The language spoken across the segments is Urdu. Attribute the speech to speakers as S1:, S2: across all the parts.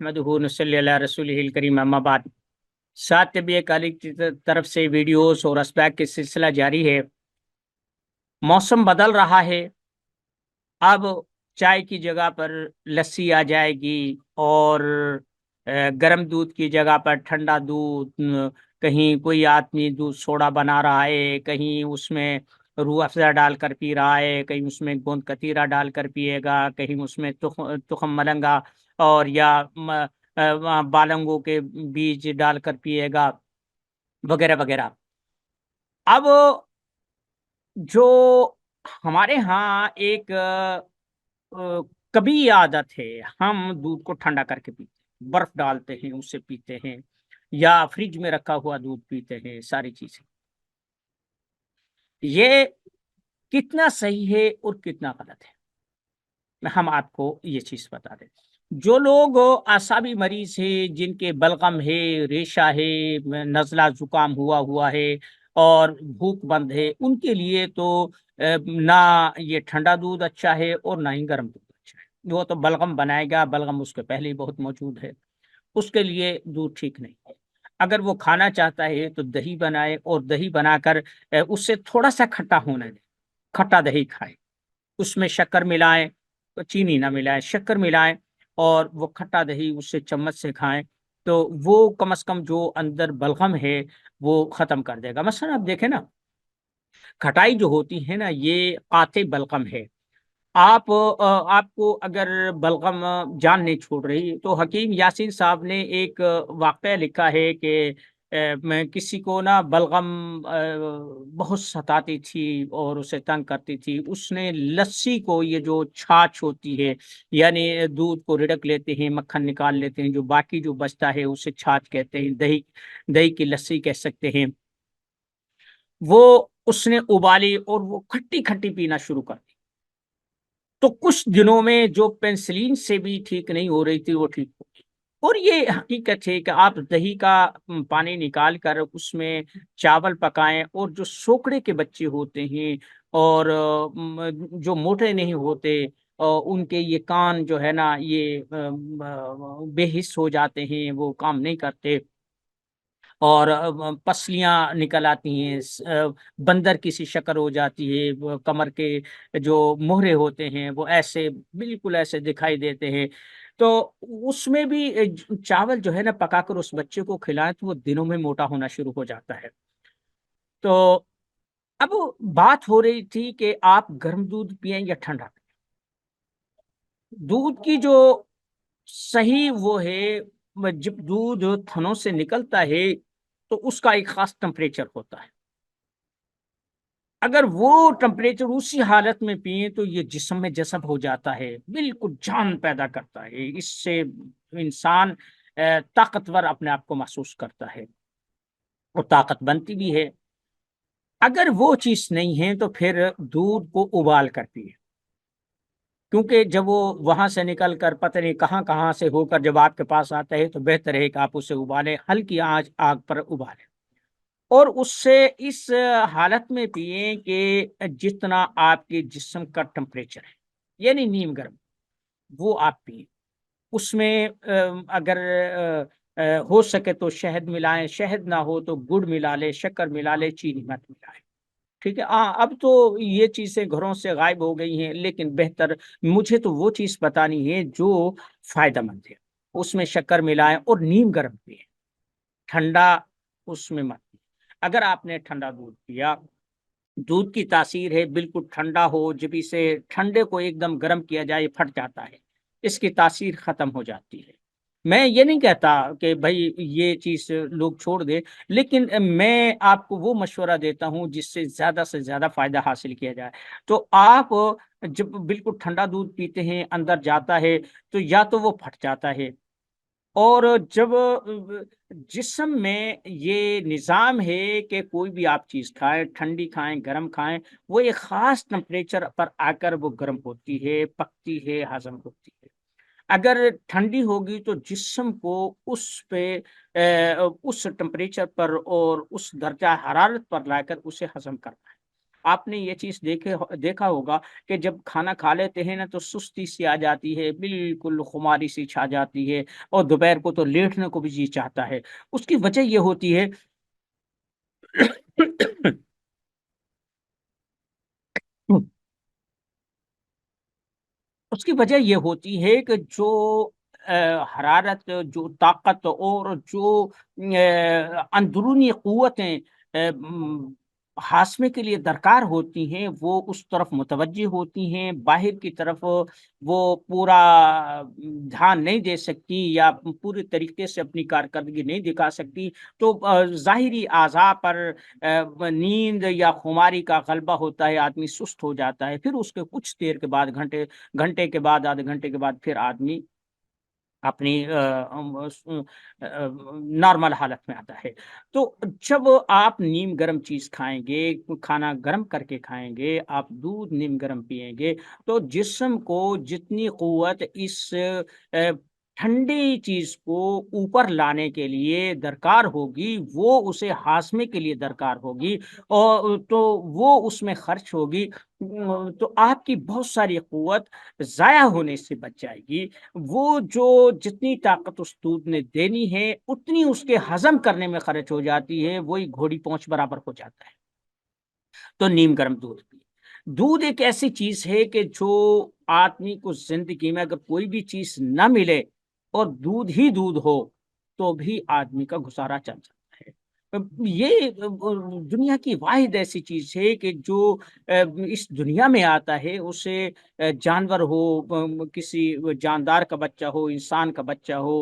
S1: نحمدہ نصلی علی رسولہ الکریم اما بعد۔ ساتھ نبی کالی کی طرف سے ویڈیوز اور اسباق کے سلسلہ جاری ہے۔ موسم بدل رہا ہے، اب چائے کی جگہ پر لسی آ جائے گی اور گرم دودھ کی جگہ پر ٹھنڈا دودھ، کہیں کوئی آدمی دودھ سوڈا بنا رہا ہے، کہیں اس میں روح افزا ڈال کر پی رہا ہے، کہیں اس میں گوند کتیرا ڈال کر پیے گا، کہیں اس میں تخم ملنگا اور یا بالنگوں کے بیج ڈال کر پیے گا، وغیرہ وغیرہ۔ اب جو ہمارے ہاں ایک کبھی عادت ہے، ہم دودھ کو ٹھنڈا کر کے پیتے ہیں، برف ڈالتے ہیں اسے پیتے ہیں، یا فریج میں رکھا ہوا دودھ پیتے ہیں، ساری چیزیں۔ یہ کتنا صحیح ہے اور کتنا غلط ہے، ہم آپ کو یہ چیز بتا دیں۔ جو لوگ اعصابی مریض ہیں، جن کے بلغم ہے، ریشہ ہے، نزلہ زکام ہوا ہے اور بھوک بند ہے، ان کے لیے تو نہ یہ ٹھنڈا دودھ اچھا ہے اور نہ ہی گرم دودھ اچھا ہے۔ وہ تو بلغم بنائے گا، بلغم اس کے پہلے ہی بہت موجود ہے، اس کے لیے دودھ ٹھیک نہیں ہے۔ اگر وہ کھانا چاہتا ہے تو دہی بنائے اور دہی بنا کر اس سے تھوڑا سا کھٹا ہونے دے، کھٹا دہی کھائے، اس میں شکر ملائیں، چینی نہ ملائیں، شکر ملائیں اور وہ کھٹا دہی اس سے چمچ سے کھائیں، تو وہ کم از کم جو اندر بلغم ہے وہ ختم کر دے گا۔ مثلا آپ دیکھیں نا، کھٹائی جو ہوتی ہے نا، یہ قاطع بلغم ہے۔ آپ کو اگر بلغم جان نہیں چھوڑ رہی تو حکیم یاسین صاحب نے ایک واقعہ لکھا ہے کہ میں کسی کو نا بلغم بہت ستاتی تھی اور اسے تنگ کرتی تھی، اس نے لسی کو، یہ جو چھاچھ ہوتی ہے، یعنی دودھ کو رڑک لیتے ہیں، مکھن نکال لیتے ہیں، جو باقی جو بچتا ہے اسے چھاچھ کہتے ہیں، دہی کی لسی کہہ سکتے ہیں، وہ اس نے ابالی اور وہ کھٹی کھٹی پینا شروع کر دی۔ تو کچھ دنوں میں جو پینسلین سے بھی ٹھیک نہیں ہو رہی تھی وہ ٹھیک ہو گئی۔ اور یہ حقیقت ہے کہ آپ دہی کا پانی نکال کر اس میں چاول پکائیں، اور جو سوکڑے کے بچے ہوتے ہیں اور جو موٹے نہیں ہوتے، ان کے یہ کان جو ہے نا یہ بے حس ہو جاتے ہیں، وہ کام نہیں کرتے اور پسلیاں نکل آتی ہیں، بندر کی سی شکل ہو جاتی ہے، وہ کمر کے جو مہرے ہوتے ہیں وہ ایسے بالکل ایسے دکھائی دیتے ہیں۔ تو اس میں بھی چاول جو ہے نا پکا کر اس بچے کو کھلائیں تو وہ دنوں میں موٹا ہونا شروع ہو جاتا ہے۔ تو اب بات ہو رہی تھی کہ آپ گرم دودھ پئیں یا ٹھنڈا پئیں۔ دودھ کی جو صحیح وہ ہے، جب دودھ تھنوں سے نکلتا ہے تو اس کا ایک خاص ٹمپریچر ہوتا ہے۔ اگر وہ ٹمپریچر اسی حالت میں پیئیں تو یہ جسم میں جذب ہو جاتا ہے، بالکل جان پیدا کرتا ہے، اس سے انسان طاقتور اپنے آپ کو محسوس کرتا ہے اور طاقت بنتی بھی ہے۔ اگر وہ چیز نہیں ہے تو پھر دودھ کو ابال کر پیئے، کیونکہ جب وہ وہاں سے نکل کر پتہ نہیں کہاں کہاں سے ہو کر جب آپ کے پاس آتا ہے تو بہتر ہے کہ آپ اسے ابالیں، ہلکی آگ پر ابالیں، اور اس سے اس حالت میں پئیں کہ جتنا آپ کے جسم کا ٹمپریچر ہے، یعنی نیم گرم، وہ آپ پئیں۔ اس میں اگر ہو سکے تو شہد ملائیں، شہد نہ ہو تو گڑ ملا لیں، شکر ملا لیں، چینی مت ملائیں، ٹھیک ہے۔ اب تو یہ چیزیں گھروں سے غائب ہو گئی ہیں، لیکن بہتر مجھے تو وہ چیز بتانی ہے جو فائدہ مند ہے، اس میں شکر ملائیں اور نیم گرم پئیں، ٹھنڈا اس میں مت پئیں۔ اگر آپ نے ٹھنڈا دودھ پیا، دودھ کی تاثیر ہے بالکل ٹھنڈا ہو، جب اسے ٹھنڈے کو ایک دم گرم کیا جائے پھٹ جاتا ہے، اس کی تاثیر ختم ہو جاتی ہے۔ میں یہ نہیں کہتا کہ بھائی یہ چیز لوگ چھوڑ دے، لیکن میں آپ کو وہ مشورہ دیتا ہوں جس سے زیادہ فائدہ حاصل کیا جائے۔ تو آپ جب بالکل ٹھنڈا دودھ پیتے ہیں، اندر جاتا ہے تو یا تو وہ پھٹ جاتا ہے، اور جب جسم میں یہ نظام ہے کہ کوئی بھی آپ چیز کھائیں، ٹھنڈی کھائیں، گرم کھائیں، وہ ایک خاص ٹمپریچر پر آ کر وہ گرم ہوتی ہے، پکتی ہے، ہضم ہوتی ہے۔ اگر ٹھنڈی ہوگی تو جسم کو اس پہ اس ٹمپریچر پر اور اس درجہ حرارت پر لا کر اسے ہضم کرنا ہے۔ آپ نے یہ چیز دیکھا ہوگا کہ جب کھانا کھا لیتے ہیں نا تو سستی سی آ جاتی ہے، بالکل خماری سی چھا جاتی ہے، اور دوپہر کو تو لیٹنے کو بھی جی چاہتا ہے۔ اس کی وجہ یہ ہوتی ہے اس کی وجہ یہ ہوتی ہے کہ جو حرارت، جو طاقت اور جو اندرونی قوتیں ہاضمے کے لیے درکار ہوتی ہیں وہ اس طرف متوجہ ہوتی ہیں، باہر کی طرف وہ پورا دھیان نہیں دے سکتی یا پورے طریقے سے اپنی کارکردگی نہیں دکھا سکتی، تو ظاہری اعضاء پر نیند یا خماری کا غلبہ ہوتا ہے، آدمی سست ہو جاتا ہے، پھر اس کے کچھ دیر کے بعد گھنٹے کے بعد، آدھے گھنٹے کے بعد پھر آدمی اپنی نارمل حالت میں آتا ہے۔ تو جب آپ نیم گرم چیز کھائیں گے، کھانا گرم کر کے کھائیں گے، آپ دودھ نیم گرم پیئیں گے، تو جسم کو جتنی قوت اس ٹھنڈی چیز کو اوپر لانے کے لیے درکار ہوگی، وہ اسے ہاضمے کے لیے درکار ہوگی، اور تو وہ اس میں خرچ ہوگی، تو آپ کی بہت ساری قوت ضائع ہونے سے بچ جائے گی۔ وہ جو جتنی طاقت اس دودھ نے دینی ہے اتنی اس کے ہضم کرنے میں خرچ ہو جاتی ہے، وہی گھوڑی پونچھ برابر ہو جاتا ہے۔ تو نیم گرم دودھ پیے۔ دودھ ایک ایسی چیز ہے کہ جو آدمی کو زندگی میں اگر کوئی بھی چیز نہ ملے اور دودھ ہی دودھ ہو تو بھی آدمی کا گزارا چل جاتا ہے۔ یہ دنیا کی واحد ایسی چیز ہے کہ جو اس دنیا میں آتا ہے اسے جانور ہو، کسی جاندار کا بچہ ہو، انسان کا بچہ ہو،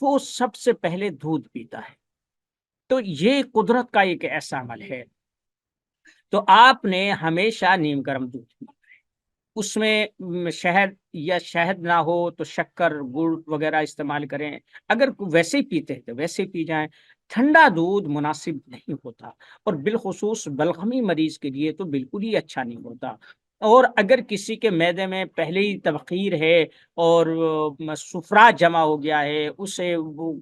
S1: وہ سب سے پہلے دودھ پیتا ہے۔ تو یہ قدرت کا ایک ایسا عمل ہے۔ تو آپ نے ہمیشہ نیم گرم دودھ پینا۔ اس میں شہد یا شہد نہ ہو تو شکر، گڑ وغیرہ استعمال کریں۔ اگر ویسے ہی پیتے ہیں تو ویسے ہی پی جائیں۔ ٹھنڈا دودھ مناسب نہیں ہوتا، اور بالخصوص بلغمی مریض کے لیے تو بالکل ہی اچھا نہیں ہوتا۔ اور اگر کسی کے معدے میں پہلے ہی تبخیر ہے اور سفرا جمع ہو گیا ہے، اسے وہ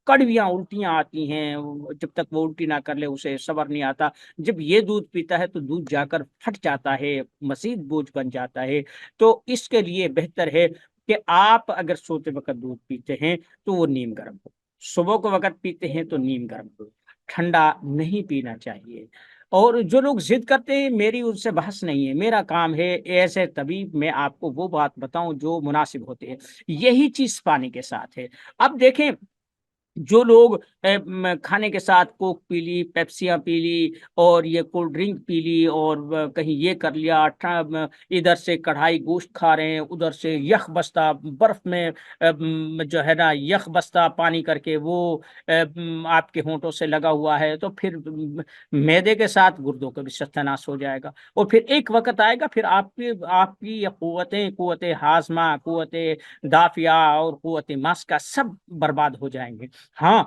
S1: کڑویاں الٹیاں آتی ہیں، جب تک وہ الٹی نہ کر لے اسے صبر نہیں آتا، جب یہ دودھ پیتا ہے تو دودھ جا کر پھٹ جاتا ہے، مزید بوجھ بن جاتا ہے۔ تو اس کے لیے بہتر ہے کہ آپ اگر سوتے وقت دودھ پیتے ہیں تو وہ نیم گرم ہو، صبح کو وقت پیتے ہیں تو نیم گرم ہو، ٹھنڈا نہیں پینا چاہیے۔ اور جو لوگ ضد کرتے ہیں، میری ان سے بحث نہیں ہے، میرا کام ہے ایسے طبیب میں آپ کو وہ بات بتاؤں جو مناسب ہوتے ہیں۔ یہی چیز پانی کے ساتھ ہے۔ اب دیکھیں، جو لوگ کھانے کے ساتھ کوک پی لی، پیپسیاں پی لی، اور یہ کولڈ ڈرنک پی لی، اور کہیں یہ کر لیا، ادھر سے کڑھائی گوشت کھا رہے ہیں، ادھر سے یخ بستہ برف میں جو ہے نا یخ بستہ پانی کر کے وہ آپ کے ہونٹوں سے لگا ہوا ہے، تو پھر معدے کے ساتھ گردوں کا بھی ستیاناش ہو جائے گا، اور پھر ایک وقت آئے گا پھر آپ کی یہ قوت ہاضمہ، قوت دافعہ اور قوت ماسکہ سب برباد ہو جائیں گے۔ ہاں،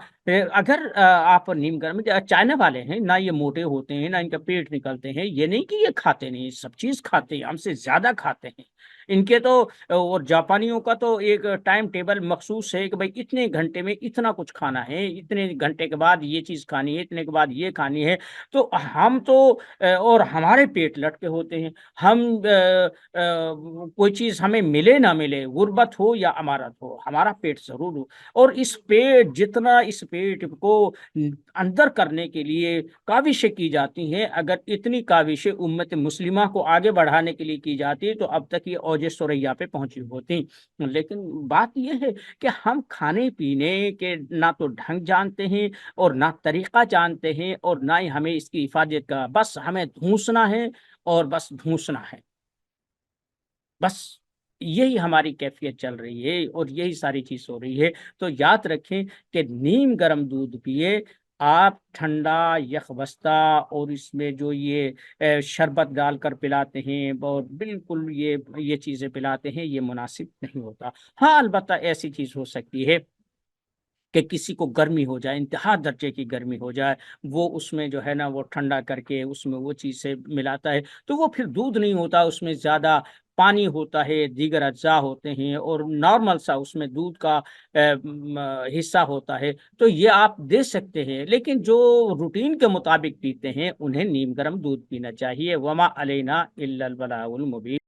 S1: اگر آپ نیم گرم چائنا والے ہیں نا، یہ موٹے ہوتے ہیں نہ ان کا پیٹ نکلتے ہیں، یہ نہیں کہ یہ کھاتے نہیں، سب چیز کھاتے ہیں، ہم سے زیادہ کھاتے ہیں ان کے تو۔ اور جاپانیوں کا تو ایک ٹائم ٹیبل مخصوص ہے کہ بھائی اتنے گھنٹے میں اتنا کچھ کھانا ہے، اتنے گھنٹے کے بعد یہ چیز کھانی ہے، اتنے کے بعد یہ کھانی ہے۔ تو ہم تو اور ہمارے پیٹ لٹکے ہوتے ہیں، ہم کوئی چیز ہمیں ملے نہ ملے، غربت ہو یا امارت ہو، ہمارا پیٹ ضرور ہو، اور اس پیٹ کو اندر کرنے کے لیے کاوشیں کی جاتی ہیں۔ اگر اتنی کاوشیں امت مسلمہ کو آگے بڑھانے کے لیے کی جاتی تو اب تک یہ اوج ثریا پہ پہنچی ہوتی۔ لیکن بات یہ ہے کہ ہم کھانے پینے کے نہ تو ڈھنگ جانتے ہیں اور نہ طریقہ جانتے ہیں، اور نہ ہی ہمیں اس کی حفاظت کا، بس ہمیں دھونسنا ہے اور بس دھونسنا ہے، بس یہی ہماری کیفیت چل رہی ہے اور یہی ساری چیز ہو رہی ہے۔ تو یاد رکھیں کہ نیم گرم دودھ پیے آپ، ٹھنڈا یخ بستہ اور اس میں جو یہ شربت ڈال کر پلاتے ہیں اور بالکل یہ چیزیں پلاتے ہیں، یہ مناسب نہیں ہوتا۔ ہاں، البتہ ایسی چیز ہو سکتی ہے کہ کسی کو گرمی ہو جائے، انتہا درجے کی گرمی ہو جائے، وہ اس میں جو ہے نا وہ ٹھنڈا کر کے اس میں وہ چیز سے ملاتا ہے، تو وہ پھر دودھ نہیں ہوتا، اس میں زیادہ پانی ہوتا ہے، دیگر اجزاء ہوتے ہیں، اور نارمل سا اس میں دودھ کا حصہ ہوتا ہے، تو یہ آپ دے سکتے ہیں، لیکن جو روٹین کے مطابق پیتے ہیں انہیں نیم گرم دودھ پینا چاہیے۔ وما علینا الا البلاغ المبین۔